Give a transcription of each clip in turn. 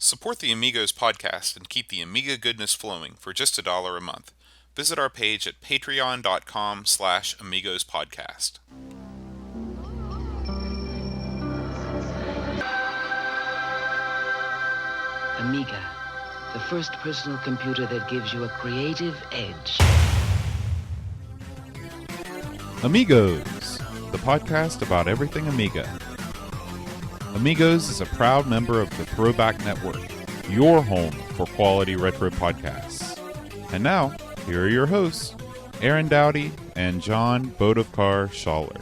Support the Amigos podcast and keep the Amiga goodness flowing for just $1 a month. Visit our page at patreon.com/AmigosPodcast. Amiga, the first personal computer that gives you a creative edge. Amigos, the podcast about everything Amiga. Amigos is a proud member of the Throwback Network, your home for quality retro podcasts. And now, here are your hosts, Aaron Dowdy and John Bodovkar Schaller.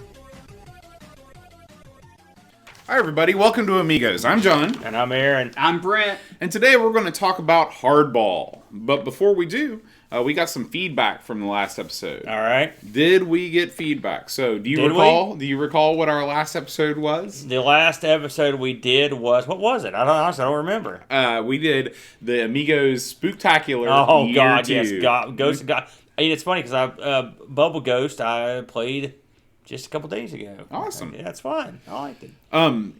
Hi everybody, welcome to Amigos. I'm John. And I'm Aaron. I'm Brent. And today we're going to talk about Hardball. But before we do, we got some feedback from the last episode. All right. Did we get feedback? So, do you recall what our last episode was? The last episode we did was, what was it? I don't remember. We did the Amigos Spooktacular. Oh, year God, 2. yes. Ghost of God. It's funny because Bubble Ghost I played just a couple days ago. Awesome. Yeah, it's fun. I liked it. I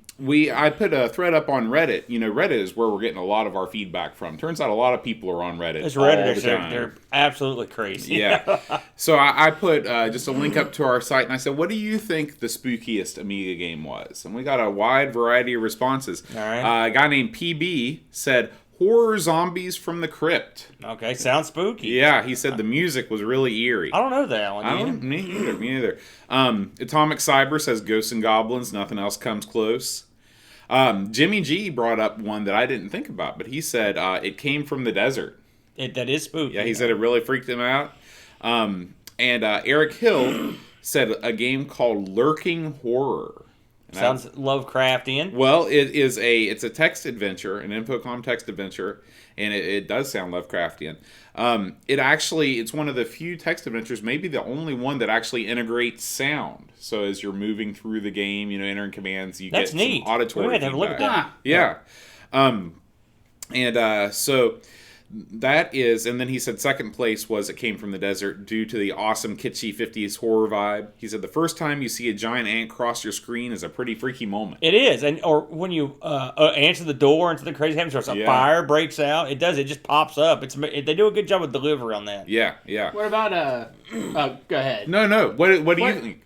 put a thread up on Reddit. You know, Reddit is where we're getting a lot of our feedback from. Turns out a lot of people are on Reddit. It's all Reddit. the time. They're absolutely crazy. Yeah. So I put just a link up to our site, and I said, what do you think the spookiest Amiga game was? And we got a wide variety of responses. All right. A guy named PB said, Horror Zombies from the Crypt. Okay, sounds spooky. Yeah, he said the music was really eerie. I don't know that one. Me either. Atomic Cyber says Ghosts and Goblins, nothing else comes close. Jimmy G brought up one that I didn't think about, but he said it came from the desert. That is spooky. Yeah, he said it really freaked him out. And Eric Hill said a game called Lurking Horror. Sounds Lovecraftian. Well, it's a text adventure, an Infocom text adventure, and it does sound Lovecraftian. It's one of the few text adventures, maybe the only one that actually integrates sound. So as you're moving through the game, entering commands, you get some auditory feedback. Have a look at that. Yeah. So that is, and then he said second place was It Came from the Desert due to the awesome kitschy 50s horror vibe. He said the first time you see a giant ant cross your screen is a pretty freaky moment. It is, or when you answer the door and something crazy happens, or a fire breaks out, it just pops up. They do a good job with delivery on that. Yeah. What about go ahead. No. What do you think?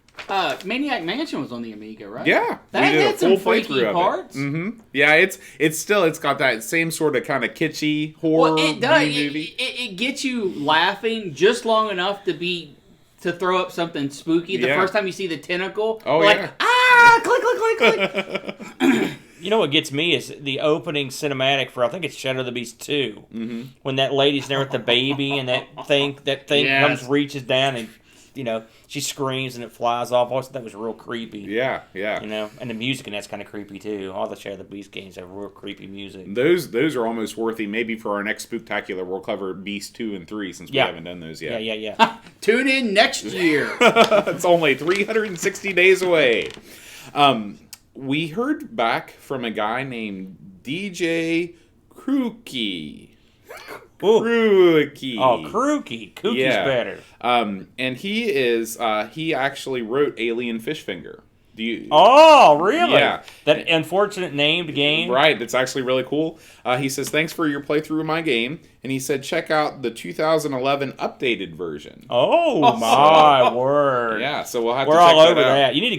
Maniac Mansion was on the Amiga, right? Yeah, that had some freaky parts. Mm-hmm. Yeah, it's got that same sort of kind of kitschy horror. Well, it does. Movie. It gets you laughing just long enough to throw up something spooky. The first time you see the tentacle, click, click, click. You know what gets me is the opening cinematic for, I think it's Shadow of the Beast 2. Mm-hmm. When that lady's there with the baby and that thing comes, reaches down and, she screams and it flies off. I always thought that was real creepy. Yeah. And the music in that's kind of creepy too. All the Shadow of the Beast games have real creepy music. Those are almost worthy. Maybe for our next Spooktacular, we'll cover Beast 2 and 3 since we haven't done those yet. Yeah. Tune in next year. It's only 360 days away. We heard back from a guy named DJ Krookie. Krookie. Oh, Krookie. Kookie's better. And he actually wrote Alien Fish Finger. Oh, really? Yeah. That unfortunate named game? Right, that's actually really cool. He says, thanks for your playthrough of my game. And he said, check out the 2011 updated version. Oh, my word. Yeah, so we'll have We're to check all over that. that. We need to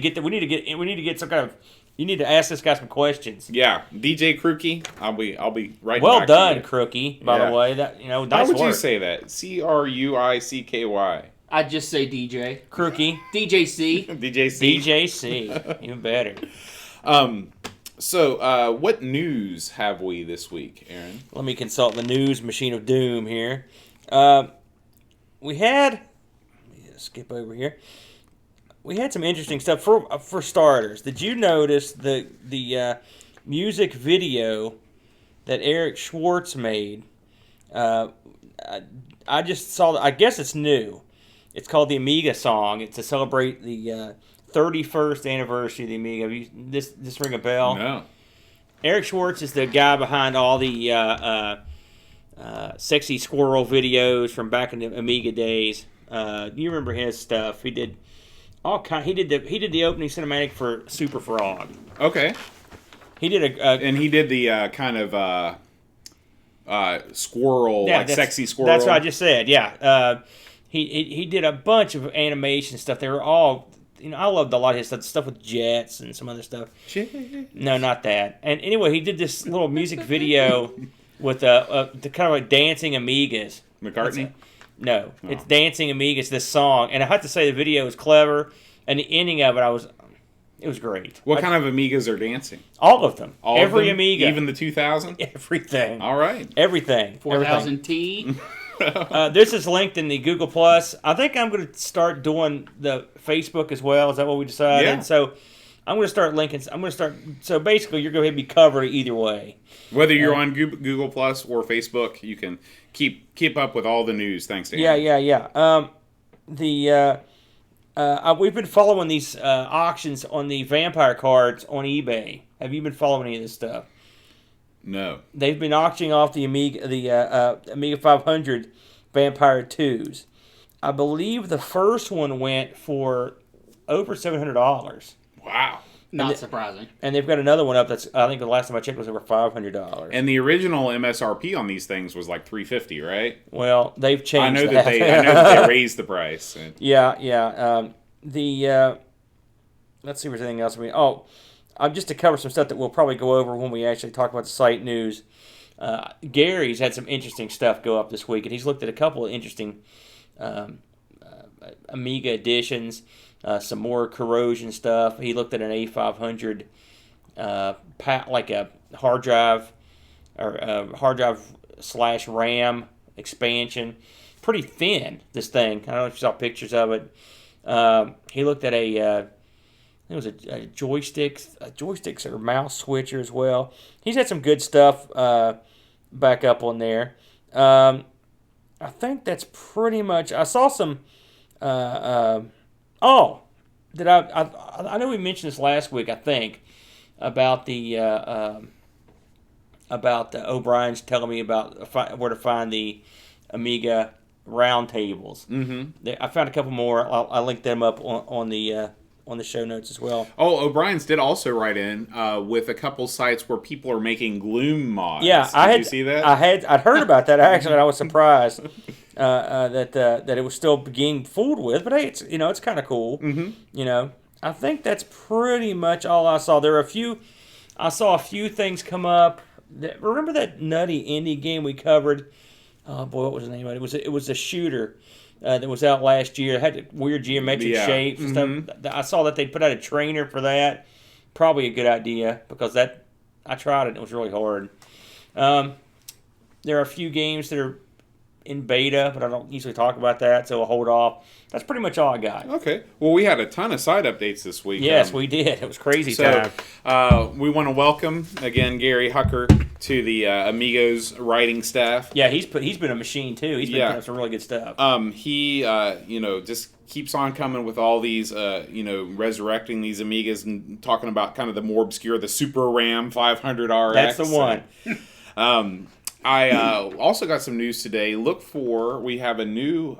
get some kind of. You need to ask this guy some questions. Yeah, DJ Krookie, I'll be right. Well done, Krookie. By the way, nice work. How would you say that? Cruicky? I'd just say DJ. Krookie. DJC. DJC. Even better. So, what news have we this week, Aaron? Let me consult the news machine of doom here. We had. Let me skip over here. We had some interesting stuff. For starters, did you notice the music video that Eric Schwartz made? I just saw. I guess it's new. It's called the Amiga song. It's to celebrate the 31st anniversary of the Amiga. This ring a bell? No. Eric Schwartz is the guy behind all the sexy squirrel videos from back in the Amiga days. You remember his stuff? He did all kind. He did the opening cinematic for Super Frog. Okay. He did and he did the kind of squirrel, like sexy squirrel. That's what I just said. Yeah, he did a bunch of animation stuff. They were all, I loved a lot of his stuff with jets and some other stuff. No, not that. And anyway, he did this little music video with the kind of like dancing Amigas. McCartney? No, it's Dancing Amigas. This song, and I have to say the video was clever, and the ending of it, it was great. What kind of Amigas are dancing? All of them. Every of them, Amiga, even the 2000. Everything. All right. Everything. 4000T. This is linked in the Google Plus. I think I'm going to start doing the Facebook as well. Is that what we decided? Yeah. So I'm going to start linking. So basically, you're going to be covered either way. Whether you're on Google Plus or Facebook, you can keep up with all the news. Thanks to Yeah. We've been following these auctions on the vampire cards on eBay. Have you been following any of this stuff? No. They've been auctioning off the Amiga 500 Vampire 2s. I believe the first one went for over $700. Wow. Not surprising. And they've got another one up that's, I think the last time I checked, was over $500. And the original MSRP on these things was like $350, right? Well, they've changed. I know that they raised the price. Yeah. Let's see if there's anything else. Just to cover some stuff that we'll probably go over when we actually talk about the site news. Gary's had some interesting stuff go up this week, and he's looked at a couple of interesting Amiga editions. Some more corrosion stuff. He looked at an A500 like a hard drive or hard drive / RAM expansion. Pretty thin, this thing. I don't know if you saw pictures of it. He looked at it was a joysticks or mouse switcher as well. He's had some good stuff back up on there. I think that's pretty much. I saw some. I know we mentioned this last week, I think, about the O'Brien's telling me about where to find the Amiga round tables. Mm-hmm. I found a couple more. I'll link them up on the show notes as well. Oh, O'Brien's did also write in with a couple sites where people are making Gloom mods. Yeah, Did you see that? I'd heard about that actually. I was surprised that it was still being fooled with. But hey, it's kind of cool. Mm-hmm. I think that's pretty much all I saw. I saw a few things come up. Remember that nutty indie game we covered? Oh boy, what was the name of it? It was a shooter. That was out last year. It had weird geometric shapes and stuff. I saw that they put out a trainer for that. Probably a good idea because I tried it and it was really hard. There are a few games that are in beta, but I don't usually talk about that, so I'll hold off. That's pretty much all I got. Okay. Well, we had a ton of site updates this week. Yes, we did. It was crazy time. We want to welcome, again, Gary Hucker to the Amigos writing staff. Yeah, he's been a machine, too. He's been putting up some really good stuff. He, just keeps on coming with all these, resurrecting these Amigas and talking about kind of the more obscure, the Super RAM 500RX. That's the one. I also got some news today. We have a new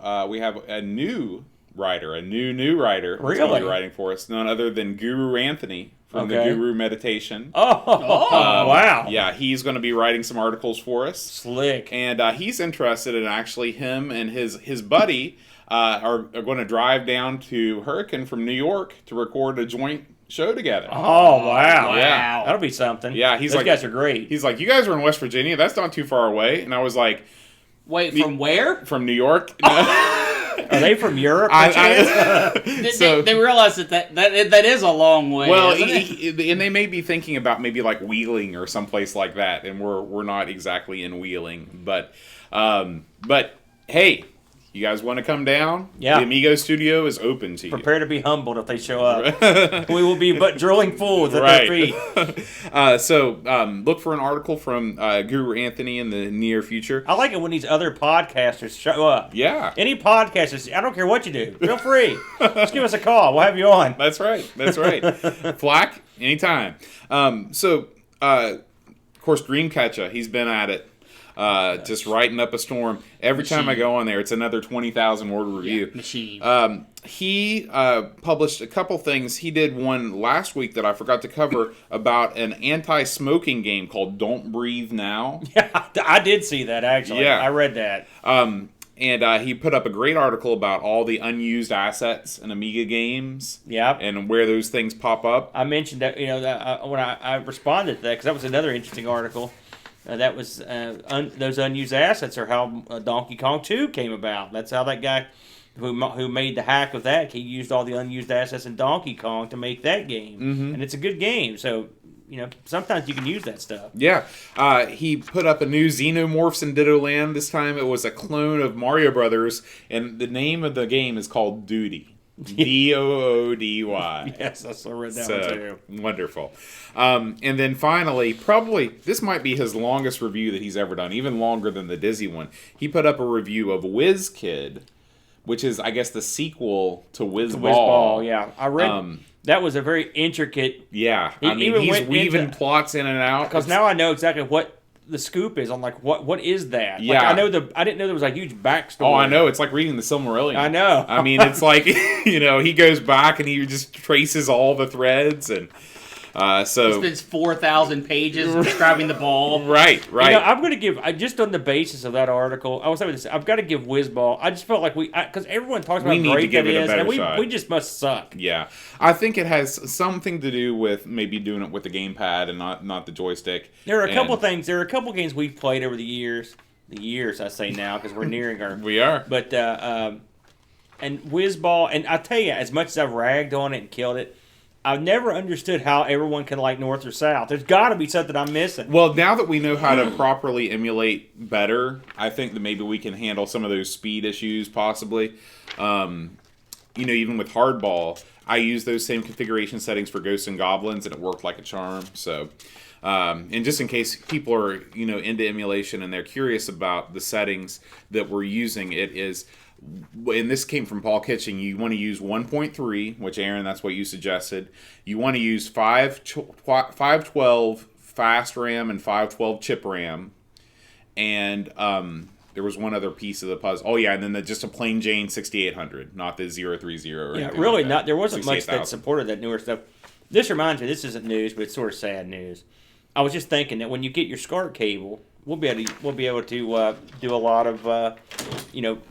writer, a new writer. Really? Who's going to be writing for us. None other than Guru Anthony from the Guru Meditation. Wow. Yeah, he's going to be writing some articles for us. Slick. And he's interested in actually him and his buddy are going to drive down to Hurricane from New York to record a joint show together. Oh, wow. Yeah. That'll be something. Yeah, Those guys are great. He's like, you guys are in West Virginia? That's not too far away. And I was like... Wait, from where? From New York. Are they from Europe? They realize that is a long way. Well, and they may be thinking about maybe like Wheeling or someplace like that, and we're not exactly in Wheeling, but hey, you guys want to come down? Yeah. The Amigo studio is open to you. Prepare to be humbled if they show up. We will be but drilling fools at their feet. So look for an article from Guru Anthony in the near future. I like it when these other podcasters show up. Yeah. Any podcasters, I don't care what you do. Feel free. Just give us a call. We'll have you on. That's right. Flack, anytime. Of course, Dreamcatcher, he's been at it. just writing up a storm. Every time I go on there, it's another 20,000 word review. Machine. He published a couple things. He did one last week that I forgot to cover about an anti-smoking game called Don't Breathe Now. Yeah, I did see that, actually. Yeah. I read that. And he put up a great article about all the unused assets in Amiga games. Yeah. And where those things pop up. I mentioned that, when I responded to that, because that was another interesting article. That was those unused assets are how Donkey Kong 2 came about. That's how that guy who made the hack of that, he used all the unused assets in Donkey Kong to make that game. Mm-hmm. And it's a good game, so sometimes you can use that stuff. Yeah. He put up a new Xenomorphs in Ditto Land. This time it was a clone of Mario Brothers, and the name of the game is called Doody. Doody. Yes, I read that one too. Wonderful. And then finally, probably, this might be his longest review that he's ever done, even longer than the Dizzy one. He put up a review of Whiz Kid, which is, I guess, the sequel to Whiz Ball. Yeah. I read that was a very intricate... Yeah. He's weaving plots in and out. Because now I know exactly what the scoop is. I'm like, what is that? Yeah. I didn't know there was a huge backstory. Oh, I know. It's like reading the Silmarillion. I know. It's like, he goes back and he just traces all the threads and... He spends 4,000 pages describing the ball. Right. I'm going to give, just on the basis of that article, I was saying this, I've got to give Whizball. I just felt like because everyone talks about how great that is, and we just must suck. Yeah. I think it has something to do with maybe doing it with the gamepad and not the joystick. There are a couple things, there are a couple games we've played over the years. The years, I say now, because we're nearing our... We are. But, and Whizball, and I tell you, as much as I've ragged on it and killed it, I've never understood how everyone can like North or South. There's got to be something I'm missing. Well, now that we know how to properly emulate better, I think that maybe we can handle some of those speed issues possibly. Even with Hardball, I use those same configuration settings for Ghosts and Goblins, and it worked like a charm. So, and just in case people are into emulation and they're curious about the settings that we're using, it is. And this came from Paul Kitching. You want to use 1.3, which, Aaron, that's what you suggested. You want to use 512 fast RAM and 512 chip RAM. And there was one other piece of the puzzle. Oh, yeah, and then just a plain Jane 6800, not the 030 or anything really like not. There wasn't much that supported that newer stuff. This reminds me, this isn't news, but it's sort of sad news. I was just thinking that when you get your SCART cable, we'll be able to do a lot of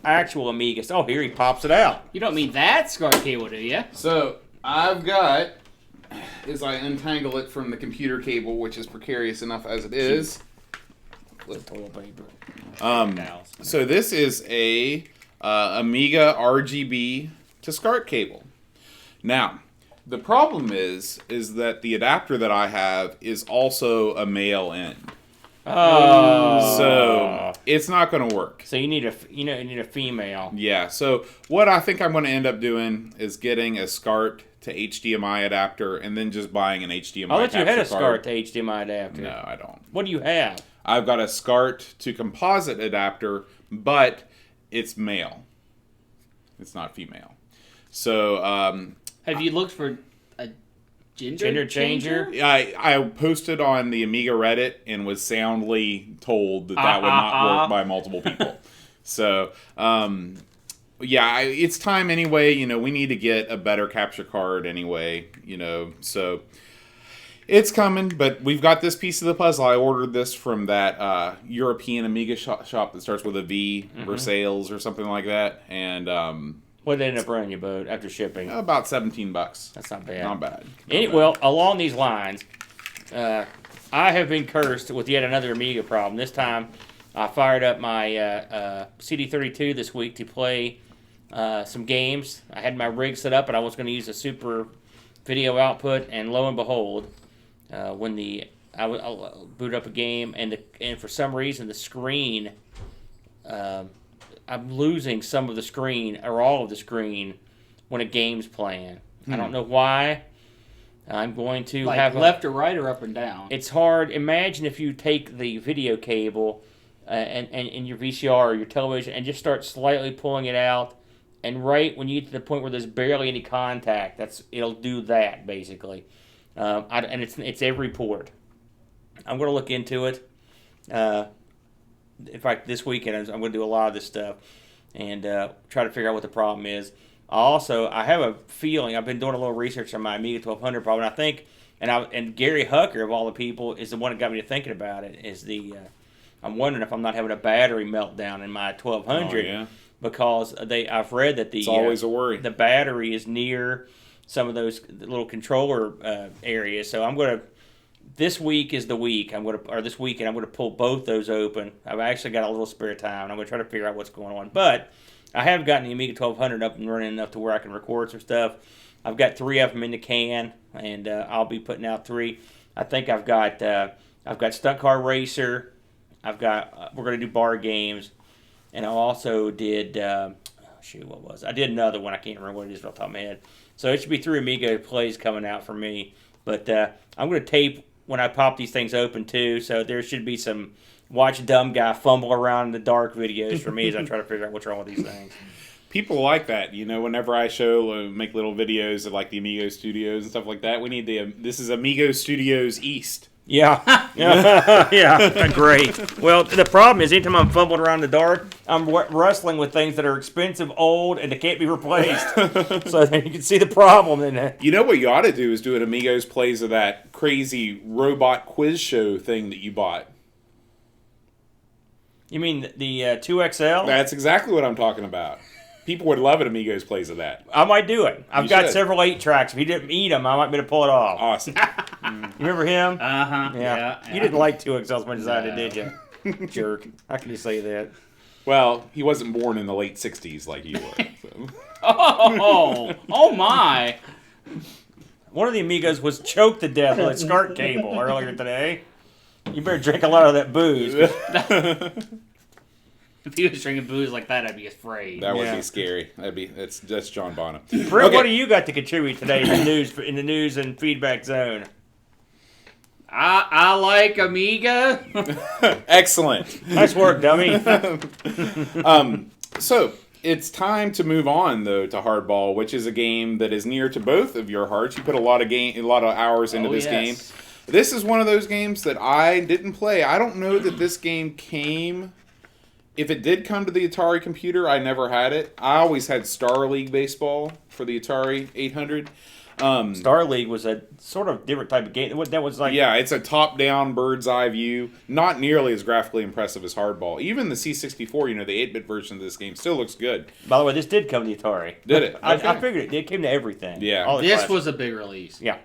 actual Amigas. Oh, here he pops it out. You don't mean that SCART cable, do you? So I've got, as I untangle it from the computer cable, which is precarious enough as it is. Toilet paper. So this is a Amiga RGB to SCART cable. Now, the problem is that the adapter that I have is also a male end. Oh, so it's not going to work. So you need a female. Yeah. So what I think I'm going to end up doing is getting a SCART to HDMI adapter, and then just buying an HDMI. I thought you had a SCART to HDMI adapter. No, I don't. What do you have? I've got a SCART to composite adapter, but it's male. It's not female. So have you looked for a gender changer? I posted on the Amiga Reddit and was soundly told that would not work by multiple people. So, it's time anyway. We need to get a better capture card anyway. So it's coming. But we've got this piece of the puzzle. I ordered this from that European Amiga shop that starts with a V, Versailles or something like that. And what did it end up running you, Bo, after shipping? About $17. That's not bad. Not bad. Well, along these lines, I have been cursed with yet another Amiga problem. This time, I fired up my CD32 this week to play some games. I had my rig set up, and I was going to use a super video output, and lo and behold, when I boot up a game, and for some reason the screen, I'm losing some of the screen or all of the screen when a game's playing. I don't know why. I'm going to have left or right or up and down. It's hard. Imagine if you take the video cable and your VCR or your television and just start slightly pulling it out, and right when you get to the point where there's barely any contact, it'll do that basically. And it's every port. I'm going to look into it. In fact, this weekend I'm going to do a lot of this stuff and try to figure out what the problem is. I have a feeling, I've been doing a little research on my Amiga 1200 problem, and I think, and Gary Hucker, of all the people, is the one that got me to thinking about it, I'm wondering if I'm not having a battery meltdown in my 1200. Oh, yeah. Because I've read that it's always a worry. The battery is near some of those little controller areas. So I'm going to, this week is the week, this weekend, I'm going to pull both those open. I've actually got a little spare time, and I'm going to try to figure out what's going on. But I have gotten the Amiga 1200 up and running enough to where I can record some stuff. I've got 3 of them in the can, and I'll be putting out 3. I think I've got Stunt Car Racer. We're going to do bar games. And I also did, what was it? I did another one. I can't remember what it is off the top of my head. So it should be 3 Amiga plays coming out for me. But I'm going to tape when I pop these things open, too. So there should be some watch a dumb guy fumble around in the dark videos for me as I try to figure out what's wrong with these things. People like that, whenever I make little videos of like the Amigo Studios and stuff like that. We need this is Amigo Studios East. Yeah. Yeah, great. Well, the problem is anytime I'm fumbling around in the dark, I'm wrestling with things that are expensive, old, and they can't be replaced. So you can see the problem in that. You know what you ought to do is do an Amigos plays of that crazy robot quiz show thing that you bought. You mean the 2XL? That's exactly what I'm talking about. People would love it, Amigos plays of that. I might do it. I've got several 8-tracks. If he didn't eat them, I might be able to pull it off. Awesome. You remember him? Uh-huh. Yeah. You didn't like 2XL as much as I did you? Jerk. How can you say that? Well, he wasn't born in the late 60s like you were. So. Oh my. One of the Amigos was choked to death with a SCART cable earlier today. You better drink a lot of that booze. If he was drinking booze like that, I'd be afraid. That would be scary. That's John Bonham. Britt, what do you got to contribute today in the news and feedback zone? I like Amiga. Excellent. Nice work, dummy. So it's time to move on though to Hardball, which is a game that is near to both of your hearts. You put a lot of hours into this game. This is one of those games that I didn't play. I don't know that this game came. If it did come to the Atari computer, I never had it. I always had Star League Baseball for the Atari 800. Star League was a sort of different type of game. That was like it's a top-down bird's eye view. Not nearly as graphically impressive as Hardball. Even the C64, the 8-bit version of this game, still looks good. By the way, this did come to the Atari. Did it? I figured it came to everything. Yeah. This was a big release. Yeah.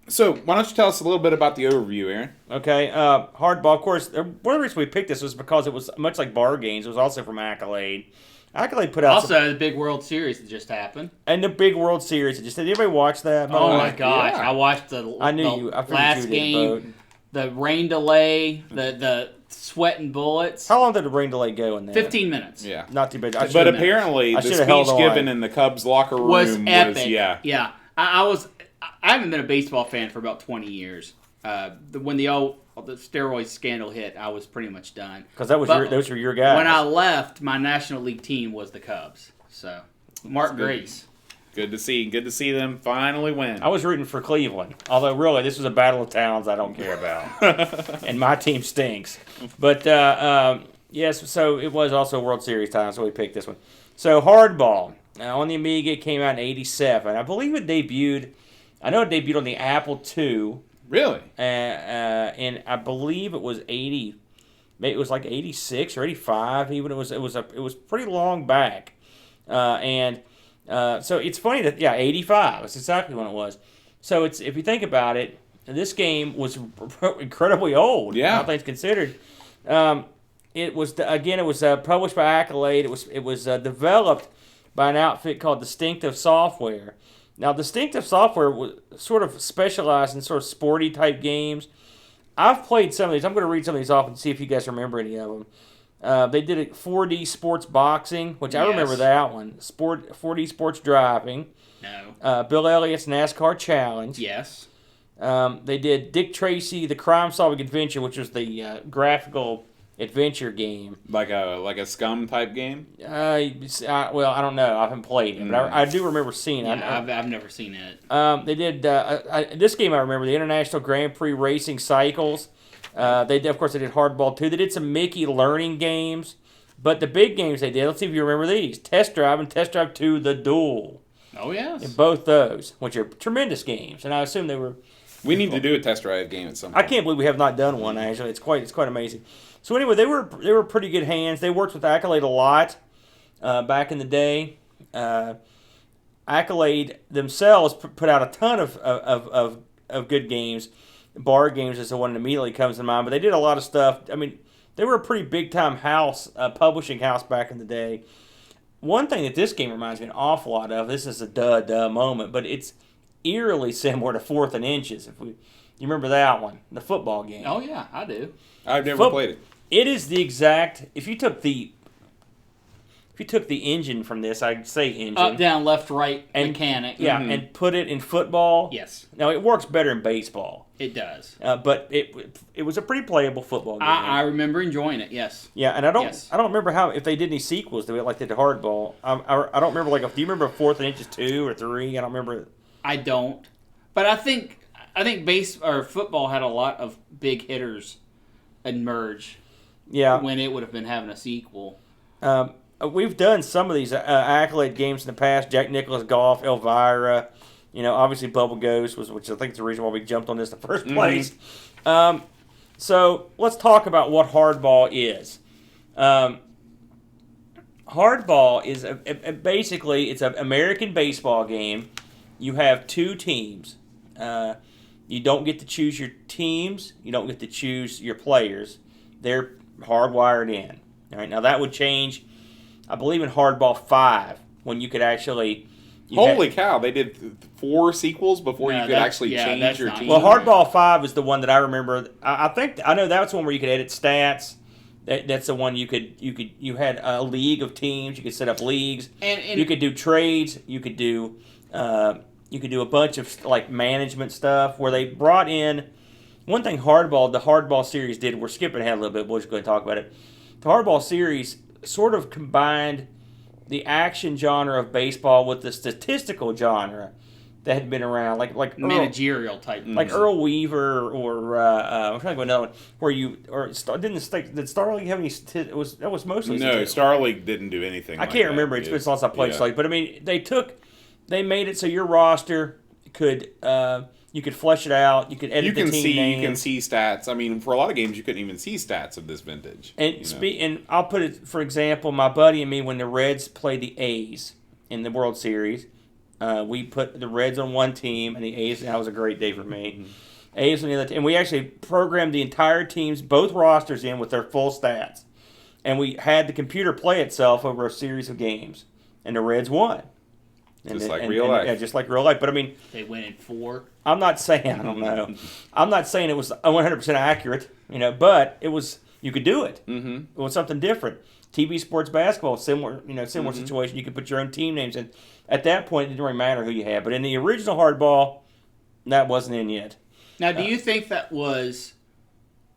So, why don't you tell us a little bit about the overview, Aaron? Okay, Hardball, of course, one of the reasons we picked this was because it was much like bar games. It was also from Accolade. Accolade put out also the big World Series that just happened. And the big World Series. Did anybody watch that? Oh my gosh. Yeah. I watched the last game, the rain delay, the sweat and bullets. How long did the rain delay go in there? 15 minutes. Yeah. Not too bad. But apparently, the speech given in the Cubs locker room was epic. Yeah. I haven't been a baseball fan for about 20 years. When the steroid scandal hit, I was pretty much done. Because those were your guys. When I left, my National League team was the Cubs. So, Mark Grace. Good to see them finally win. I was rooting for Cleveland. Although, really, this was a battle of towns I don't care about. And my team stinks. But, yes, so it was also World Series time, so we picked this one. So, Hardball. On the Amiga, it came out in 87. I believe it debuted... I know it debuted on the Apple II. Really? And I believe it was 80. It was like 86 or 85. Even it was pretty long back. So it's funny that 85. That's exactly when it was. So if you think about it, this game was incredibly old. Yeah. All things considered. It was published by Accolade. It was developed by an outfit called Distinctive Software. Now, Distinctive Software was sort of specialized in sort of sporty type games. I've played some of these. I'm going to read some of these off and see if you guys remember any of them. They did a 4D sports boxing, which I remember that one. 4D sports driving. No. Bill Elliott's NASCAR Challenge. Yes. They did Dick Tracy, The Crime-Solving Adventure, which was the graphical adventure game. Like a Scum type game? Well, I don't know. I haven't played it, but I do remember seeing it. I've never seen it. They did this game. I remember the International Grand Prix Racing Cycles. They did Hardball 2. They did some Mickey learning games. But the big games they did, let's see if you remember these. Test Drive and Test Drive 2 The Duel. Oh, yes. And both those, which are tremendous games. And I assume they were... We need to do a test drive game at some point. I can't believe we have not done one, actually. It's quite amazing. So anyway, they were pretty good hands. They worked with Accolade a lot back in the day. Accolade themselves put out a ton of good games. Bar Games is the one that immediately comes to mind. But they did a lot of stuff. I mean, they were a pretty big-time publishing house back in the day. One thing that this game reminds me an awful lot of, this is a duh moment, but it's eerily similar to Fourth and Inches. You remember that one, the football game. Oh, yeah, I do. I've never played it. It is the exact, if you took the engine from this, I'd say engine. Up, down, left, right, mechanic. Yeah, and put it in football. Yes. Now, it works better in baseball. It does. But it was a pretty playable football game. I remember enjoying it, yes. Yeah, and I don't remember if they did any sequels to it like they did Hardball. I don't remember, do you remember Fourth and Inches 2 or 3? I don't remember. I don't. But I think football had a lot of big hitters emerge. Yeah. When it would have been having a sequel. We've done some of these Accolade games in the past. Jack Nicklaus Golf, Elvira. Obviously Bubble Ghost which I think is the reason why we jumped on this in the first place. So let's talk about what Hardball is. Hardball is basically it's an American baseball game. You have two teams. You don't get to choose your teams. You don't get to choose your players. They're hardwired in. All right. Now that would change, I believe, in Hardball 5 when you could actually. Holy cow! They did 4 sequels before you could actually change your team. Well, Hardball 5 is the one that I remember. I know that's one where you could edit stats. That's the one you had a league of teams. You could set up leagues. And you could do trades. You could do a bunch of management stuff where they brought in one thing. The Hardball series did. We're skipping ahead a little bit, but we're just going to talk about it. The Hardball series sort of combined the action genre of baseball with the statistical genre that had been around, like managerial type, like Earl Weaver or I'm trying to go another one where did Star League have any? That was mostly no. Star League didn't do anything. I can't remember. It's been since I played Star League, but I mean they made it so your roster could. You could flesh it out. You could edit the team names. You can see stats. I mean, for a lot of games, you couldn't even see stats of this vintage. And I'll put it, for example, my buddy and me, when the Reds played the A's in the World Series, we put the Reds on one team and the A's. That was a great day for me. Mm-hmm. A's on the other team. And we actually programmed the entire teams, both rosters in with their full stats. And we had the computer play itself over a series of games. And the Reds won. Just like real life. Yeah, just like real life. But I mean, they went in 4. I'm not saying I don't know. I'm not saying it was 100% accurate, but it was. You could do it. Mm-hmm. It was something different. TV sports basketball, similar situation. You could put your own team names in. At that point, it didn't really matter who you had. But in the original Hardball, that wasn't in yet. Now, do you think that was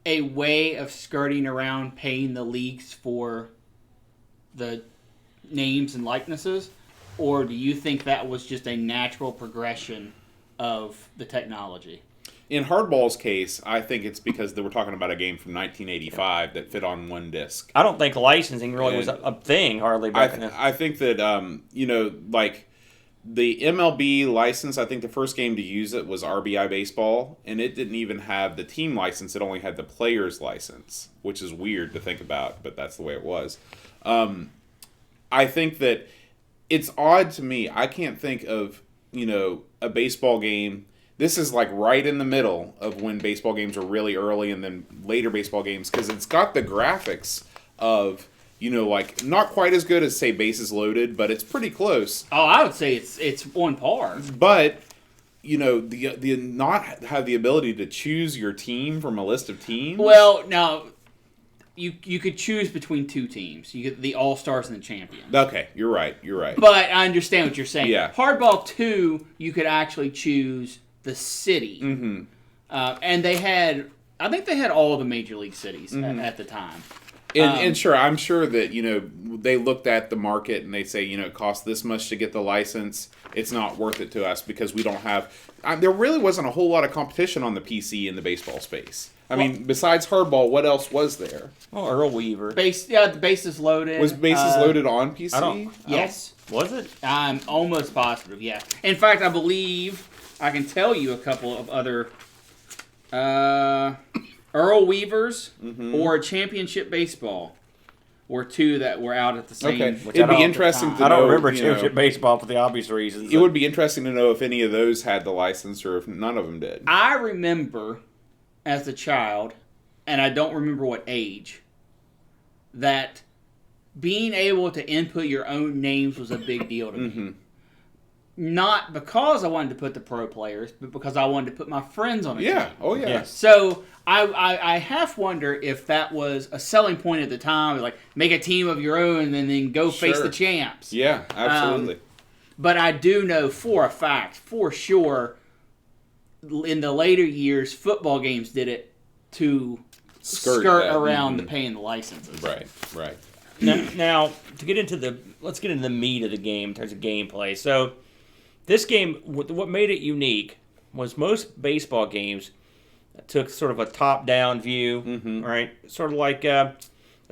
a way of skirting around paying the leagues for the names and likenesses? Or do you think that was just a natural progression of the technology? In Hardball's case, I think it's because they were talking about a game from 1985 that fit on one disc. I don't think licensing really was a thing hardly back then. I think that, the MLB license, I think the first game to use it was RBI Baseball, and it didn't even have the team license. It only had the player's license, which is weird to think about, but that's the way it was. I think that it's odd to me. I can't think of, a baseball game. This is like right in the middle of when baseball games are really early and then later baseball games, because it's got the graphics of, not quite as good as, say, Bases Loaded, but it's pretty close. Oh, I would say it's on par. But, the not have the ability to choose your team from a list of teams. Well, now, you could choose between 2 teams. You get the All-Stars and the Champions. Okay, you're right. But I understand what you're saying. Yeah. Hardball 2, you could actually choose the city. Mm-hmm. And I think they had all the major league cities at the time. And sure, I'm sure that, they looked at the market and they say, it costs this much to get the license. It's not worth it to us because we don't have... there really wasn't a whole lot of competition on the PC in the baseball space. I mean, besides Hardball, what else was there? Oh, Earl Weaver. The bases loaded. Was Bases Loaded on PC? Yes. Was it? I'm almost positive, yeah. In fact, I believe I can tell you a couple of other Earl Weavers or Championship Baseball were two that were out at the same Okay. time. It'd be interesting to know. I don't remember you know, Championship Baseball for the obvious reasons. It would be interesting to know if any of those had the license or if none of them did. I remember as a child, and I don't remember what age, that being able to input your own names was a big deal to me. Not because I wanted to put the pro players, but because I wanted to put my friends on a team. Oh yeah. So I half wonder if that was a selling point at the time, like make a team of your own and then go face the champs. Yeah, absolutely. But I do know for a fact, for sure, in the later years, football games did it to skirt around the paying the licenses. Right. Now to get into let's get into the meat of the game in terms of gameplay. So this game, what made it unique was most baseball games took sort of a top-down view, right? Sort of like Atari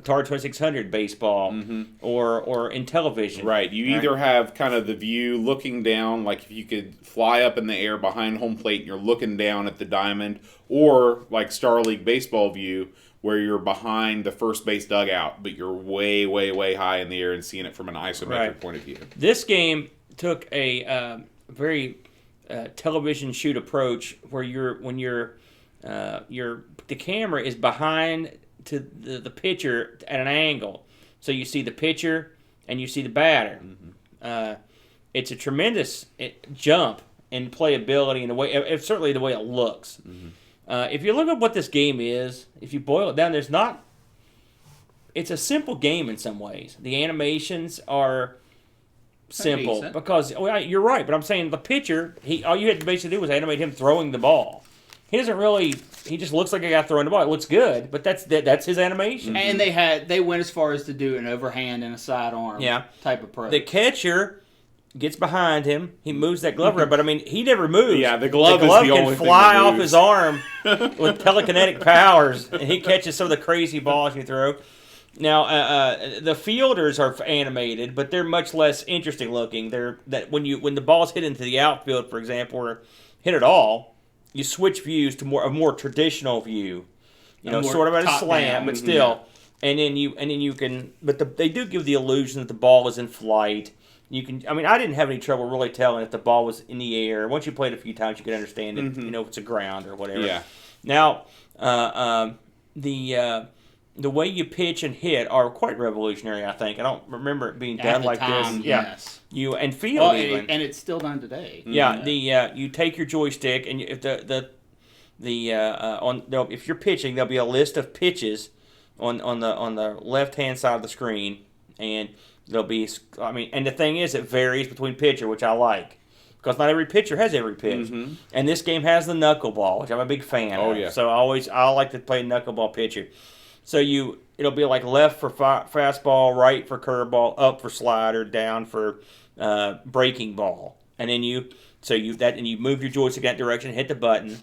2600 baseball or in television. Right. You either have kind of the view looking down, like if you could fly up in the air behind home plate and you're looking down at the diamond, or like Star League baseball view where you're behind the first base dugout, but you're way, way, way high in the air and seeing it from an isometric point of view. This game took a very television shoot approach where the camera is behind to the pitcher at an angle, so you see the pitcher and you see the batter. It's a tremendous jump in playability and the way, certainly the way it looks. If you look at what this game is, if you boil it down, it's a simple game in some ways. The animations are simple decent. because you're right, but I'm saying the pitcher, all you had to basically do was animate him throwing the ball. He doesn't really. He just looks like a guy throwing the ball. It looks good, but that's his animation. And they went as far as to do an overhand and a sidearm type approach. The catcher gets behind him. He moves that glove around, but I mean, he never moves. Yeah, the glove is the only can thing fly that off moves. his arm with telekinetic powers, and he catches some of the crazy balls you throw. Now, the fielders are animated, but they're much less interesting looking. When the ball's hit into the outfield, for example, or hit at all, you switch views to a more traditional view. Sort of at a slant, but still. And then you can, but they do give the illusion that the ball is in flight. You can, I mean, I didn't have any trouble really telling if the ball was in the air. Once you played a few times, you could understand it. If it's a ground or whatever. Yeah. Now, the way you pitch and hit are quite revolutionary, I think. I don't remember it being done like time, this. yes. You and field even. And it's still done today. Yeah, you take your joystick and if if you're pitching, there'll be a list of pitches on the left hand side of the screen, and there'll be. I mean, and the thing is, it varies between pitcher, which I like. Because not every pitcher has every pitch, and this game has the knuckleball, which I'm a big fan of. Yeah. So I like to play knuckleball pitcher. So it'll be like left for fastball, right for curveball, up for slider, down for breaking ball, and then you move your joystick that direction, hit the button,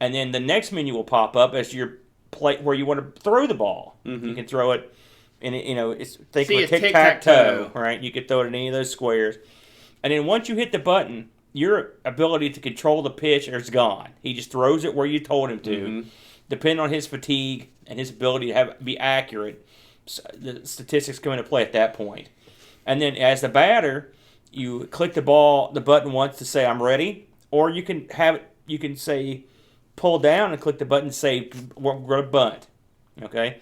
and then the next menu will pop up as your plate where you want to throw the ball. You can throw it, and it's think of a tic-tac-toe, right? You could throw it in any of those squares, and then once you hit the button, your ability to control the pitch is gone. He just throws it where you told him to. Depending on his fatigue and his ability to be accurate, the statistics come into play at that point. And then as the batter, you click the button once to say I'm ready, or you can say pull down and click the button and say we're going to bunt. Okay?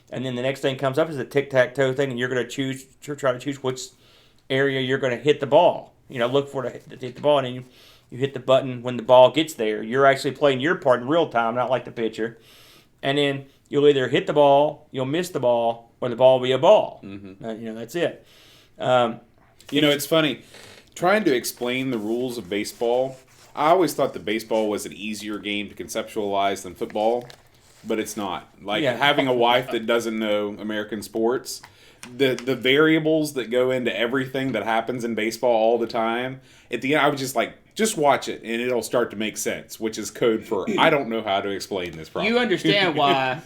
And then the next thing comes up is the tic-tac-toe thing, and you're going to try to choose which area you're going to hit the ball. Look for it to hit the ball, and then you hit the button when the ball gets there. You're actually playing your part in real time, not like the pitcher. And then you'll either hit the ball, you'll miss the ball, or the ball will be a ball. That's it. It's funny. Trying to explain the rules of baseball, I always thought that baseball was an easier game to conceptualize than football. but it's not. Like Yeah. having a wife that doesn't know American sports, the variables that go into everything that happens in baseball all the time. At the end, I was just like, just watch it, and it'll start to make sense, which is code for I don't know how to explain this problem. You understand why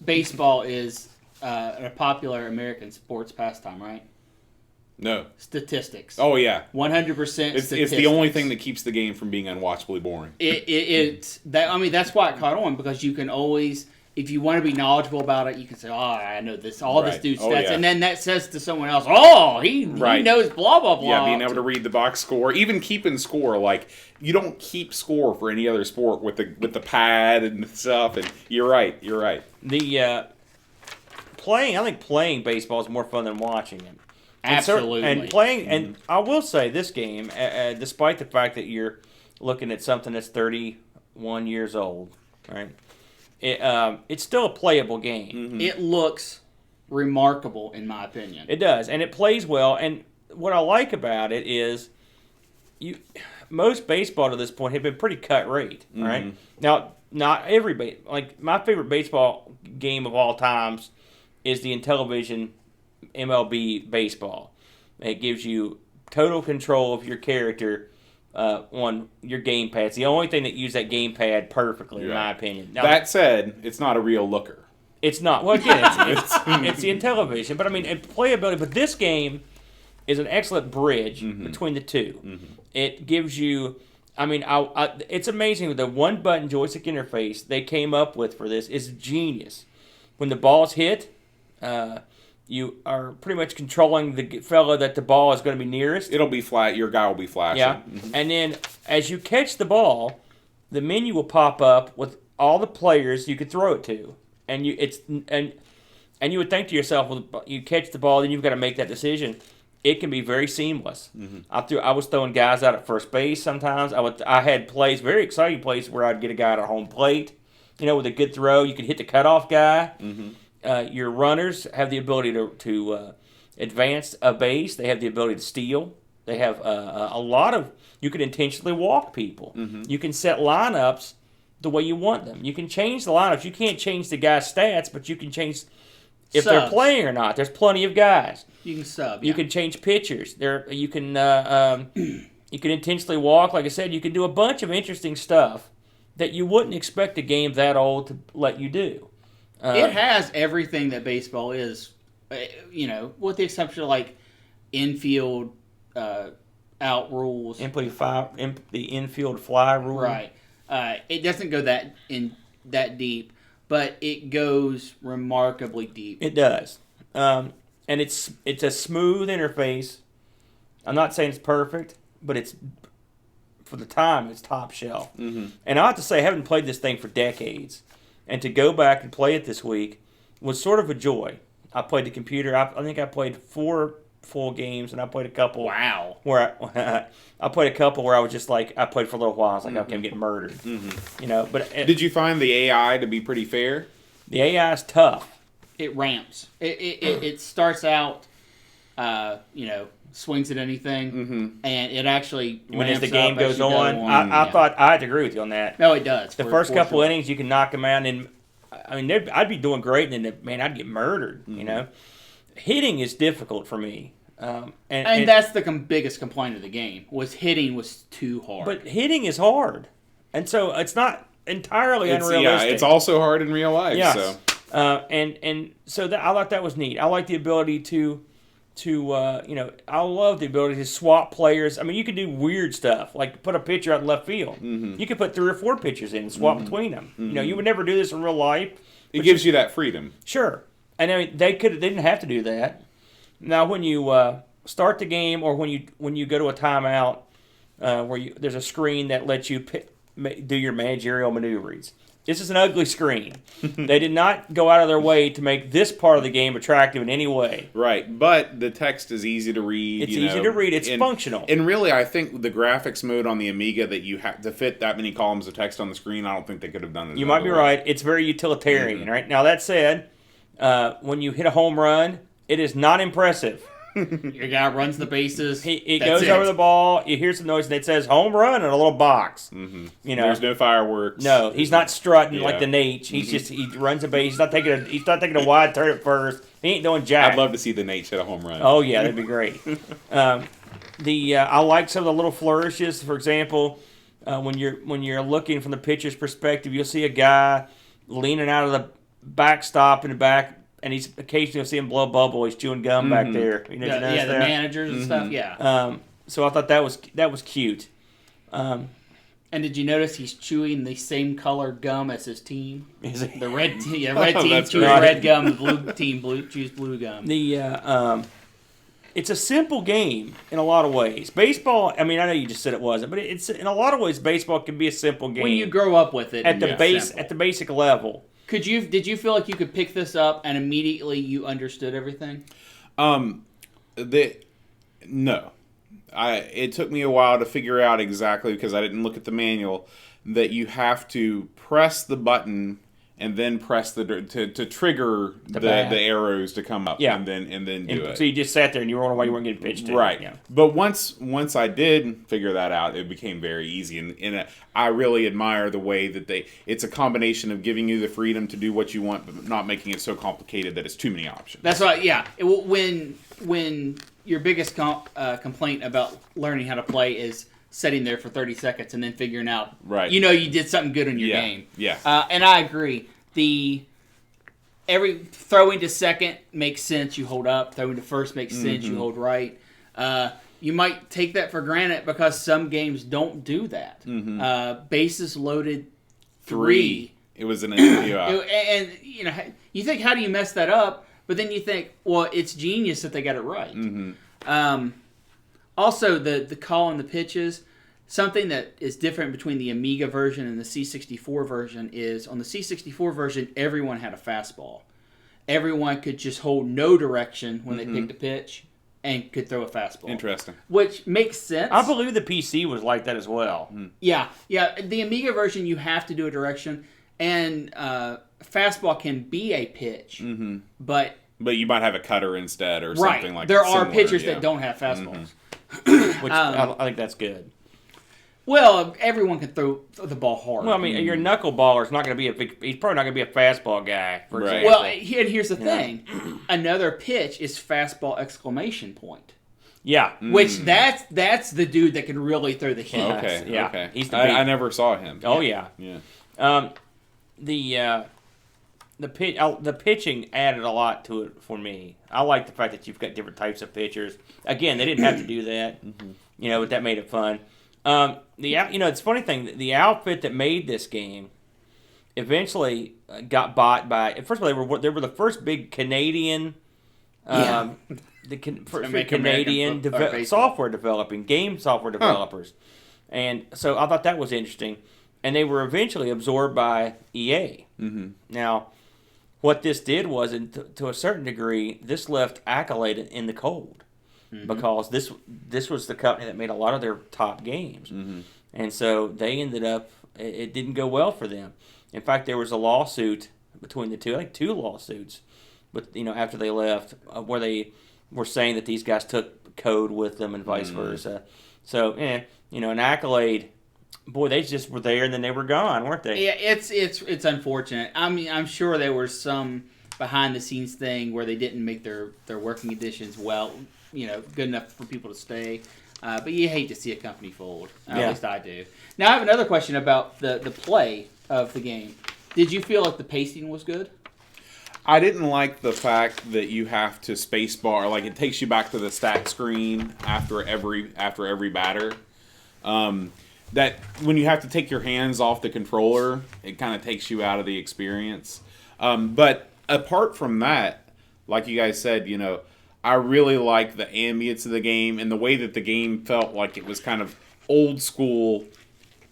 baseball is a popular American sports pastime, right? No. Statistics. Oh yeah. 100% It's statistics. the only thing that keeps the game from being unwatchably boring. It's that. I mean, that's why it caught on, because you can always, if you want to be knowledgeable about it, you can say, "Oh, I know this. All this Right. dude's Oh, stats," yeah. and then that says to someone else, "Oh, he Right. knows blah blah blah." Yeah, being able to read the box score, even keeping score. Like you don't keep score for any other sport with the pad and stuff. And you're right. The I think playing baseball is more fun than watching it. Absolutely. And playing, and I will say this game, despite the fact that you're looking at something that's 31 years old, right? It's still a playable game. It looks remarkable, in my opinion. It does, and it plays well. And what I like about it is, most baseball to this point have been pretty cut rate, right? Now, not everybody. Like my favorite baseball game of all times is the Intellivision MLB baseball. It gives you total control of your character on your gamepad. It's the only thing that uses that gamepad perfectly, in my opinion. Now, That said, it's not a real looker. it's not. Well, again, it's the Intellivision. But I mean, and playability. But this game is an excellent bridge between the two. It gives you. I mean, it's amazing. The one-button joystick interface they came up with for this is genius. When the ball's hit, you are pretty much controlling the fellow that the ball is going to be nearest. It'll be flat. Your guy will be flashing. Yeah, and then as you catch the ball, the menu will pop up with all the players you could throw it to, and you would think to yourself, well, you catch the ball, then you've got to make that decision. It can be very seamless. I was throwing guys out at first base sometimes. I had plays, very exciting plays, where I'd get a guy at home plate, with a good throw. You could hit the cutoff guy. Your runners have the ability to advance a base. They have the ability to steal. They have a lot of. You can intentionally walk people. You can set lineups the way you want them. You can change the lineups. You can't change the guy's stats, but you can change if they're Subs. playing or not. There's plenty of guys. You can sub. You can change pitchers. You can intentionally walk. Like I said, you can do a bunch of interesting stuff that you wouldn't expect a game that old to let you do. It has everything that baseball is, with the exception of like infield out rules. The infield fly rule. Right. It doesn't go that deep, but it goes remarkably deep. It does. And it's a smooth interface. I'm not saying it's perfect, but it's, for the time, it's top shelf. And I have to say, I haven't played this thing for decades. And to go back and play it this week was sort of a joy. I played the computer. I think I played 4 full games, and I played a couple. Wow. Where I played a couple where I was just like, I played for a little while. I was like, okay, I'm getting murdered. But Did you find the AI to be pretty fair? the AI is tough. It ramps. It starts out, swings at anything, and it actually When as ramps the game up goes as you go on, I thought I had to agree with you on that. No, it does. The for first couple sure. innings, you can knock them out, and I'd be doing great, and then I'd get murdered. Hitting is difficult for me, And that's the biggest complaint of the game, was hitting was too hard. But hitting is hard, and so it's not entirely unrealistic. Yeah, it's also hard in real life. Yes. So. And so I thought that was neat. I like the ability to I love the ability to swap players. I mean, you can do weird stuff, like put a pitcher out in left field. You could put 3 or 4 pitchers in and swap between them. You would never do this in real life. It gives you that freedom. Sure. And I mean, they didn't have to do that. Now, when you start the game, or when you go to a timeout, there's a screen that lets you do your managerial maneuvers. This is an ugly screen. They did not go out of their way to make this part of the game attractive in any way. Right, but the text is easy to read. It's easy to read. It's functional. And really, I think the graphics mode on the Amiga that you have to fit that many columns of text on the screen, I don't think they could have done it. You might be right. It's very utilitarian, right? Now, that said, when you hit a home run, it is not impressive. Your guy runs the bases. He that's goes it. over the ball. You hear some noise, and it says "home run" in a little box. Mm-hmm. You know, There's no fireworks. no, he's not strutting Yeah. like the Nate. He's just he runs a base. He's not taking a wide turn at first. He ain't doing jack. I'd love to see the Nate hit a home run. Oh yeah, that'd be great. I like some of the little flourishes. For example, when you're looking from the pitcher's perspective, you'll see a guy leaning out of the backstop in the back, and he's occasionally you'll see him blow a bubble. He's chewing gum back there. You know, Yeah, you notice the that? managers and stuff. Yeah. So I thought that was cute. And did you notice he's chewing the same color gum as his team? Is it- The red team, red team That's chews right. red gum. The blue team chews blue gum. It's a simple game in a lot of ways. Baseball, I mean, I know you just said it wasn't, but it's in a lot of ways baseball can be a simple game When you grow up with it, at the it's simple. at the basic level. Did you feel like you could pick this up and immediately you understood everything? No. It took me a while to figure out exactly, because I didn't look at the manual, that you have to press the button and then press to trigger the arrows to come up. Yeah. and then do it. So you just sat there and you were wondering why you weren't getting pitched to. Right. Yeah. But once I did figure that out, it became very easy. And I really admire the way that it's a combination of giving you the freedom to do what you want, but not making it so complicated that it's too many options. That's why. Yeah. When your biggest complaint about learning how to play is sitting there for 30 seconds and then figuring out, Right. you know, you did something good in your Yeah, game. yeah. And I agree. Every throwing to second makes sense. You hold up. Throwing to first makes sense. You hold right. You might take that for granted because some games don't do that. Bases loaded 3. It was an And you know, you think, how do you mess that up? But then you think, well, it's genius that they got it right. Also, the call and the pitches. Something that is different between the Amiga version and the C64 version is, on the C64 version, everyone had a fastball. Everyone could just hold no direction when they picked a pitch and could throw a fastball. Interesting. Which makes sense. I believe the PC was like that as well. Yeah. The Amiga version, you have to do a direction, and fastball can be a pitch, but you might have a cutter instead or right. something like that. There are pitchers that don't have fastballs. Which I think that's good. Well, everyone can throw the ball hard. Well, I mean, your knuckleballer's not going to be he's probably not going to be a fastball guy, for Right. example. Well, and here's the thing. Another pitch is fastball exclamation point. Yeah. Which that's the dude that can really throw the heat. Okay. Yeah. Okay. He's the beat. I never saw him. Oh, yeah. Yeah. The pitching added a lot to it for me. I like the fact that you've got different types of pitchers. Again, they didn't have to do that, but that made it fun. It's a funny thing. The outfit that made this game eventually got bought by. First of all, they were the first big Canadian, first big Canadian software developing game software developers, and so I thought that was interesting. And they were eventually absorbed by EA. Now, what this did was, to a certain degree, this left Accolade in the cold. Because this was the company that made a lot of their top games. And so they ended up, it didn't go well for them. In fact, there was a lawsuit between the two, I think 2 lawsuits, but after they left, where they were saying that these guys took code with them and vice versa. So, an Accolade, boy, they just were there and then they were gone, weren't they? Yeah, it's unfortunate. I mean, I'm sure there was some behind the scenes thing where they didn't make their working conditions good enough for people to stay. But you hate to see a company fold. At least I do. Now, I have another question about the play of the game. Did you feel like the pacing was good? I didn't like the fact that you have to space bar, like it takes you back to the stat screen after every batter. That when you have to take your hands off the controller, it kind of takes you out of the experience. But apart from that, like you guys said, I really like the ambience of the game and the way that the game felt like it was kind of old school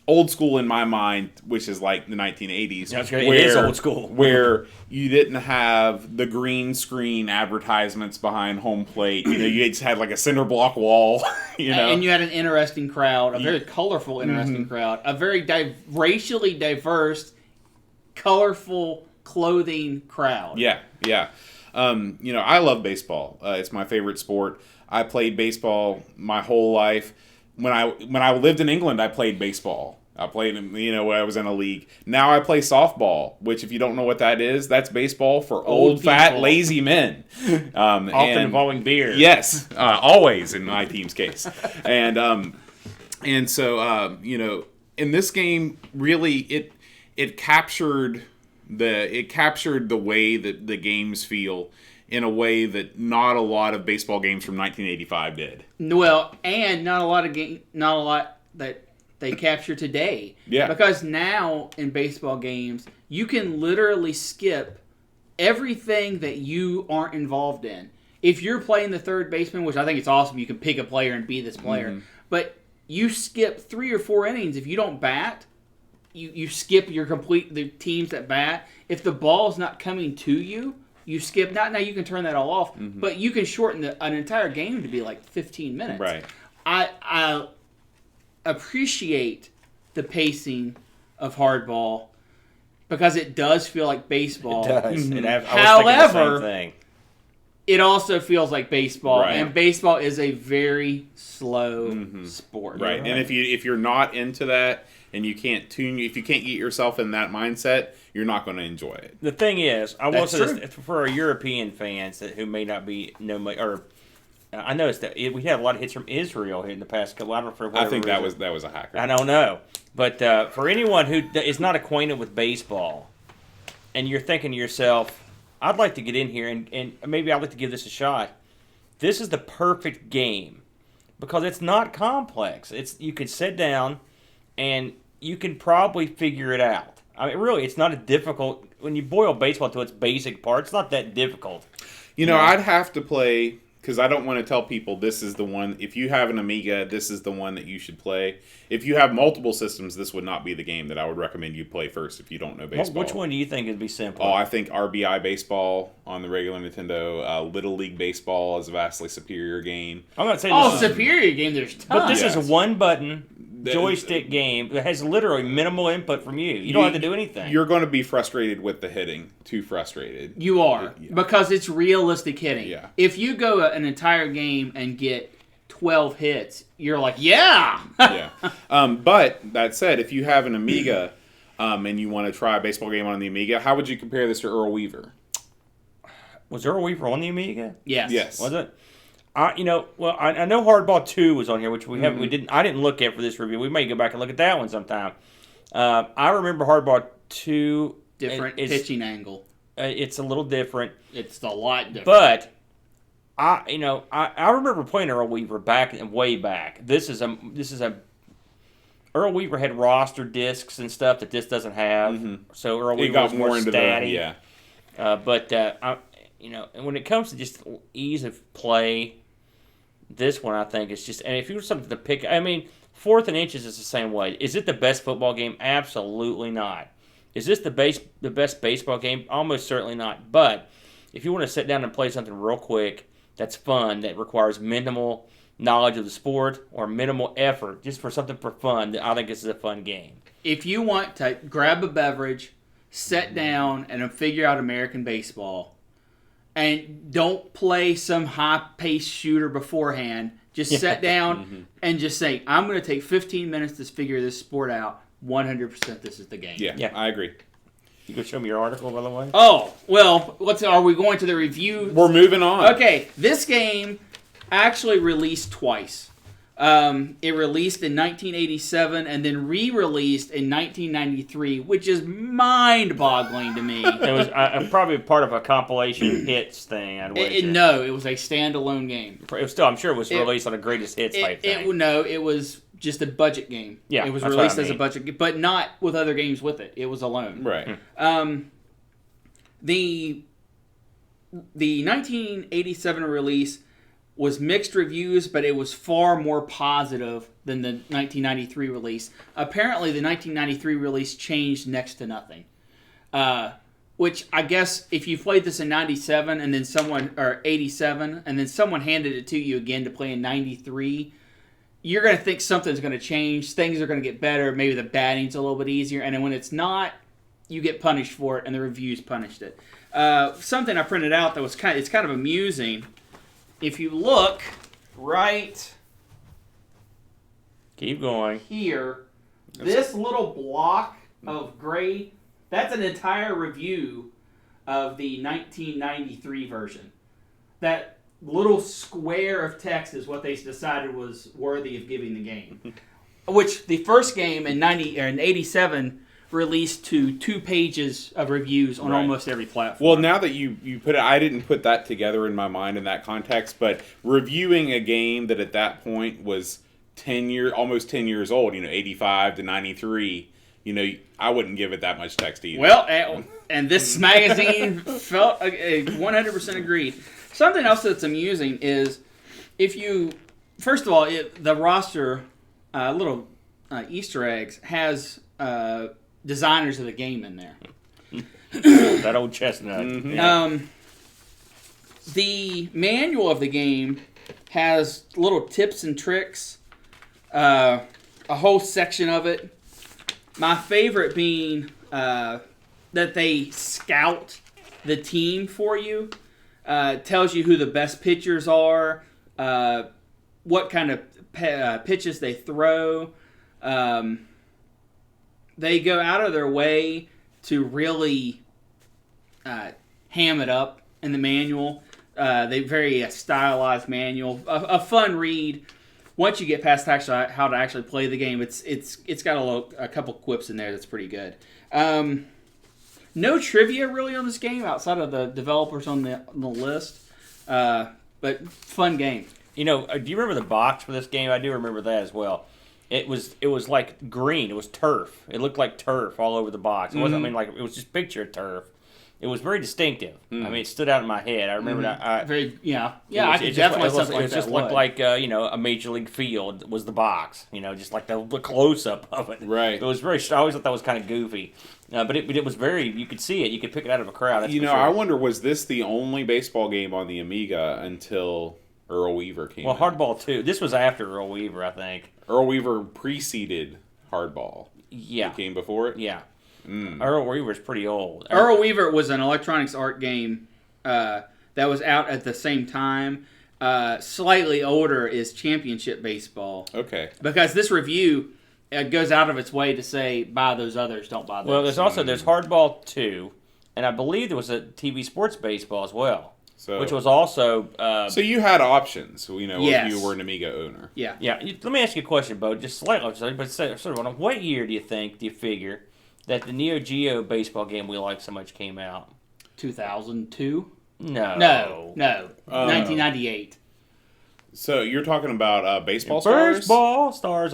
in my mind, which is like the 1980s. That's great. It is old school. Where you didn't have the green screen advertisements behind home plate. You just had like a cinder block wall. And you had an interesting crowd, a very colorful, interesting crowd, a very racially diverse, colorful clothing crowd. Yeah. I love baseball. It's my favorite sport. I played baseball my whole life. When I lived in England, I played baseball. I played, when I was in a league. Now I play softball, which if you don't know what that is, that's baseball for old fat, lazy men. Often involving beer. Yes, always in my team's case. And so, in this game, really, it captured the way that the games feel in a way that not a lot of baseball games from 1985 did. Well, and not a lot that they capture today. Yeah. Because now in baseball games, you can literally skip everything that you aren't involved in. If you're playing the third baseman, which I think it's awesome, you can pick a player and be this player. Mm-hmm. But you skip 3 or 4 innings. If you don't bat, you skip the teams that bat. If the ball's not coming to you, you skip. Now you can turn that all off, mm-hmm. but you can shorten an entire game to be like 15 minutes. Right. I appreciate the pacing of Hardball because it does feel like baseball. It does. Mm-hmm. However, it also feels like baseball, right. and baseball is a very slow mm-hmm. sport. Right. And if you're not into that and if you can't get yourself in that mindset, you're not going to enjoy it. The thing is, I will say this for our European fans who may not be I noticed that we had a lot of hits from Israel in the past couple. I don't know I think that was a hacker. I don't know, but for anyone who is not acquainted with baseball, and you're thinking to yourself, "I'd like to get in here and maybe I'd like to give this a shot." This is the perfect game because it's not complex. You can sit down and you can probably figure it out. I mean, really, it's not a difficult. When you boil baseball to its basic parts, it's not that difficult. I'd have to play. Because I don't want to tell people this is the one. If you have an Amiga, this is the one that you should play. If you have multiple systems, this would not be the game that I would recommend you play first if you don't know baseball. Which one do you think would be simple? Oh, I think RBI Baseball on the regular Nintendo. Little League Baseball is a vastly superior game. I'm not saying superior game. There's tons. But this is a one-button joystick game that has literally minimal input from you. You don't have to do anything. You're going to be frustrated with the hitting. Too frustrated. You are. Because it's realistic hitting. Yeah. If you go an entire game and get 12 hits, you're like, yeah! Yeah. But that said, if you have an Amiga and you want to try a baseball game on the Amiga, how would you compare this to Earl Weaver? Was Earl Weaver on the Amiga? Yes. Was it? I know Hardball 2 was on here, which we haven't. I didn't look at for this review. We may go back and look at that one sometime. I remember Hardball 2. Different pitching angle. It's a little different. It's a lot different. But I remember playing Earl Weaver way back. This is a Earl Weaver had roster discs and stuff that this doesn't have. Mm-hmm. So Earl Weaver was more statty. But and when it comes to just ease of play, this one I think is just. And if you were something to pick, I mean, 4th and Inches is the same way. Is it the best football game? Absolutely not. Is this the best baseball game? Almost certainly not. But if you want to sit down and play something real quick, that's fun, that requires minimal knowledge of the sport or minimal effort, just for something for fun, I think this is a fun game. If you want to grab a beverage, sit down, and figure out American baseball, and don't play some high-paced shooter beforehand, just sit down and just say, I'm going to take 15 minutes to figure this sport out. 100% this is the game. Yeah, I agree. You can show me your article, by the way? Oh, well, are we going to the review? We're moving on. Okay, this game actually released twice. It released in 1987 and then re-released in 1993, which is mind-boggling to me. It was probably part of a compilation hits thing, I'd wager. No, it was a standalone game. It was still, I'm sure it was released on a greatest hits type thing. No, it was just a budget game. Yeah, it was released as a budget game, but not with other games with it. It was alone. Right. The 1987 release was mixed reviews, but it was far more positive than the 1993 release. Apparently, the 1993 release changed next to nothing. Which I guess if you played this in 97 and then 87 and then someone handed it to you again to play in 93, you're going to think something's going to change. Things are going to get better. Maybe the batting's a little bit easier. And then when it's not, you get punished for it, and the reviews punished it. Something I printed out that was kind of amusing. If you look right Keep going. here, this little block of gray, that's an entire review of the 1993 version. That little square of text is what they decided was worthy of giving the game. Which the first game in 87 released to 2 pages of reviews on almost every platform. Well, now that you put it, I didn't put that together in my mind in that context, but reviewing a game that at that point was almost 10 years old, 85 to 93, I wouldn't give it that much text either. Well, and this magazine felt 100% agreed. Something else that's amusing is first of all, the roster, little Easter eggs, has designers of the game in there. That old chestnut. Mm-hmm. The manual of the game has little tips and tricks, a whole section of it. My favorite being that they scout the team for you. Tells you who the best pitchers are, what kind of pitches they throw. They go out of their way to really ham it up in the manual. They very stylized manual, a fun read. Once you get past how to actually play the game, it's got a couple quips in there that's pretty good. No trivia really on this game outside of the developers on the list, but fun game. Do you remember the box for this game? I do remember that as well. It was like green. It was turf. It looked like turf all over the box. It wasn't. It was just picture of turf. It was very distinctive. It stood out in my head. I remember that. I could definitely something like that. It just looked like a major league field was the box. Just like the close up of it. Right. It was very. I always thought that was kind of goofy, but it was very. You could see it. You could pick it out of a crowd. That's for sure. I wonder, was this the only baseball game on the Amiga until Earl Weaver came out? Well, Hardball 2. This was after Earl Weaver, I think. Earl Weaver preceded Hardball. Yeah. It came before it? Yeah. Earl Weaver's pretty old. Earl Weaver was an electronics art game that was out at the same time. Slightly older is Championship Baseball. Okay. Because this review goes out of its way to say, buy those others, don't buy those. Well, there's Hardball 2, and I believe there was a TV Sports Baseball as well. Which was also... so you had options, yes. if you were an Amiga owner. Yeah. Yeah. Let me ask you a question, Bo, just slightly, but sort of on what year do you figure that the Neo Geo baseball game we like so much came out? 2002? No. 1998. So you're talking about Baseball Stars? Baseball Stars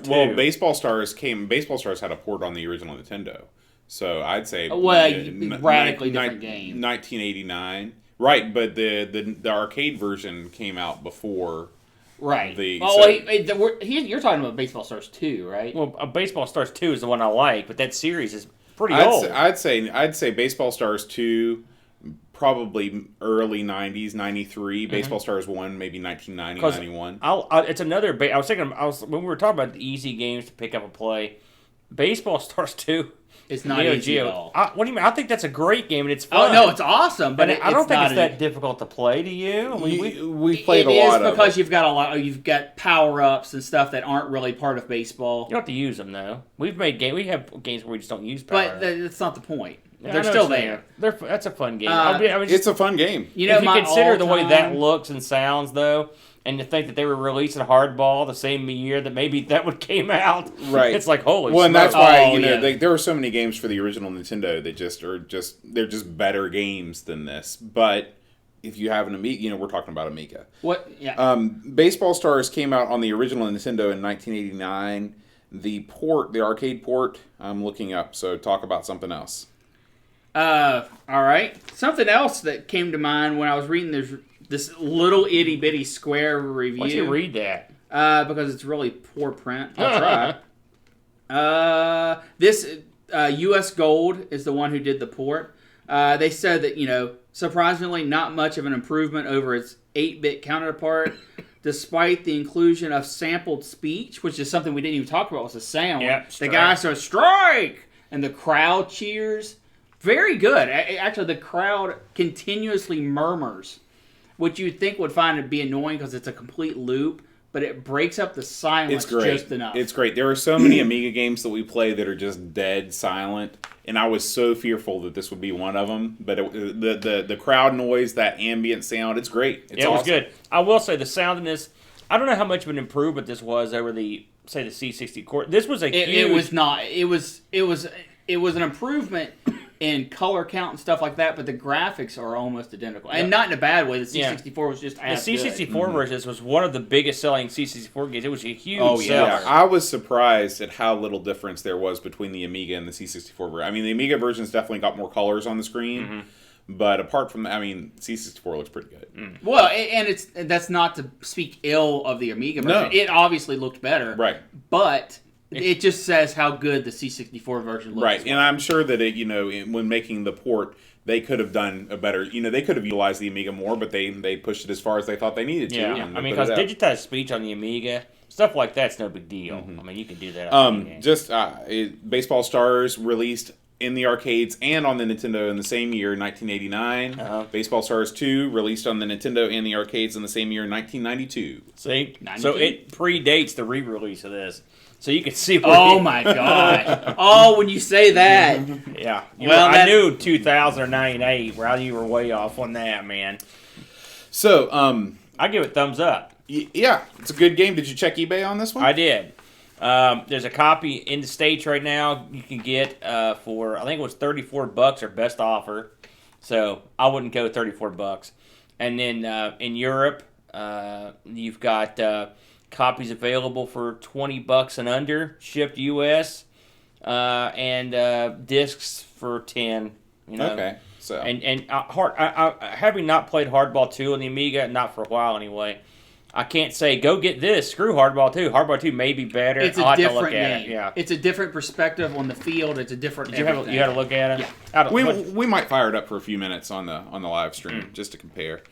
2. Well, Baseball Stars had a port on the original Nintendo. So I'd say... radically different game. 1989. Right, but the arcade version came out before... Right. You're talking about Baseball Stars 2, right? Well, Baseball Stars 2 is the one I like, but that series is pretty old. I'd say Baseball Stars 2, probably early 90s, 93. Mm-hmm. Baseball Stars 1, maybe 1990, 91. It's another... when we were talking about the easy games to pick up and play, Baseball Stars 2... It's not easy at all. What do you mean? I think that's a great game and it's fun. Oh, no, it's awesome, but I don't think it's that difficult to play. Do you? We played a lot of it. It is because you've got power-ups and stuff that aren't really part of baseball. You don't have to use them, though. We have games where we just don't use power-ups. But that's not the point. Yeah, They're still there. That's a fun game. It's a fun game. If you consider the way that looks and sounds, though, and to think that they were releasing Hardball the same year that maybe that one came out, right? It's like holy. Well, and that's why there are so many games for the original Nintendo that they're just better games than this. But if you have an Amiga, we're talking about Amiga. What? Yeah. Baseball Stars came out on the original Nintendo in 1989. The arcade port, I'm looking up. So talk about something else. All right. Something else that came to mind when I was reading this little itty bitty square review. Why don't you read that? Because it's really poor print. I'll try. This U.S. Gold is the one who did the port. They said that, surprisingly not much of an improvement over its 8-bit counterpart, despite the inclusion of sampled speech, which is something we didn't even talk about, was the sound. Yep, the guy says, strike! And the crowd cheers. Very good. Actually, the crowd continuously murmurs, which you'd think would find it be annoying because it's a complete loop, but it breaks up the silence just enough. It's great. There are so many Amiga games that we play that are just dead silent, and I was so fearful that this would be one of them. But the crowd noise, that ambient sound, it's great. It's it was awesome. good. I will say the sound in this, I don't know how much of an improvement this was over the C60 core. This was a huge... It was not. It was an improvement in color count and stuff like that, but the graphics are almost identical. And not in a bad way. The C64 was just as the C64 version was one of the biggest selling C64 games. It was a huge seller. Yeah. I was surprised at how little difference there was between the Amiga and the C64 version. I mean, the Amiga version's definitely got more colors on the screen, but apart from that, I mean, C64 looks pretty good. Well, and that's not to speak ill of the Amiga version. No. It obviously looked better. Right. But... it just says how good the C64 version looks. Right, and I'm sure that when making the port, they could have done a better. They could have utilized the Amiga more, but they pushed it as far as they thought they needed to. Yeah, I mean, because digitized speech on the Amiga, stuff like that's no big deal. I mean, you can do that. On any game. Baseball Stars released in the arcades and on the Nintendo in the same year, 1989. Baseball Stars 2 released on the Nintendo and the arcades in the same year, 1992. See, 92? So it predates the re-release of this. So you can see. My god! Oh, when you say that, yeah. I knew 2000 or 98. Well, you were way off on that, man. So, I give it thumbs up. Yeah, it's a good game. Did you check eBay on this one? I did. There's a copy in the States right now. You can get for I think it was $34 or best offer. So I wouldn't go $34. And then in Europe, you've got. Copies available for $20 and under, shipped U.S. And discs for $10. Okay, so and having not played Hardball 2 on the Amiga, not for a while anyway, I can't say go get this. Screw Hardball 2. Hardball 2 may be better. It's a different game. Yeah, it's a different perspective on the field. It's a different. You had to look at it. Yeah. We might fire it up for a few minutes on the live stream just to compare.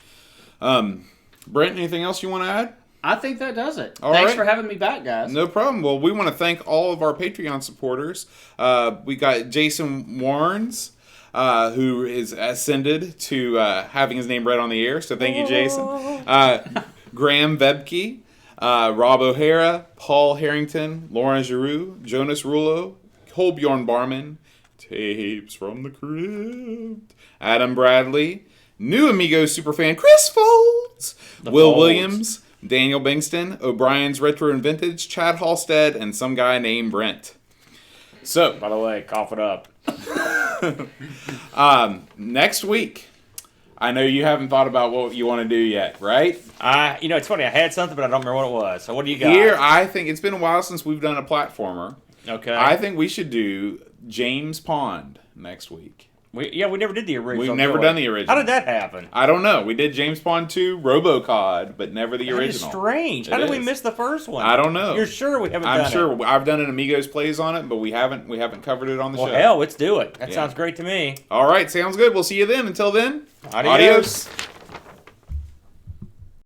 Brent, anything else you want to add? I think that does it. All Thanks right. for having me back, guys. No problem. Well, we want to thank all of our Patreon supporters. We got Jason Warrens, who is ascended to having his name read on the air. So thank you, Jason. Graham Vebke, Rob O'Hara, Paul Harrington, Lauren Giroux, Jonas Rulo, Kolbjorn Barman, Tapes from the Crypt, Adam Bradley, new Amigos superfan Chris Folds, Will Williams, Daniel Bingston, O'Brien's Retro and Vintage, Chad Halstead, and some guy named Brent. So, by the way, cough it up. Next week, I know you haven't thought about what you want to do yet, right? It's funny. I had something, but I don't remember what it was. So what do you got? Here, I think it's been a while since we've done a platformer. Okay. I think we should do James Pond next week. We never did the original. We've never done the original. How did that happen? I don't know. We did James Pond 2, RoboCod, but never the original. That is strange. How did we miss the first one? I don't know. You're sure we haven't done it? I'm sure. I've done an Amigos Plays on it, but we haven't covered it on the show. Well, hell, let's do it. That sounds great to me. All right, sounds good. We'll see you then. Until then, Adios.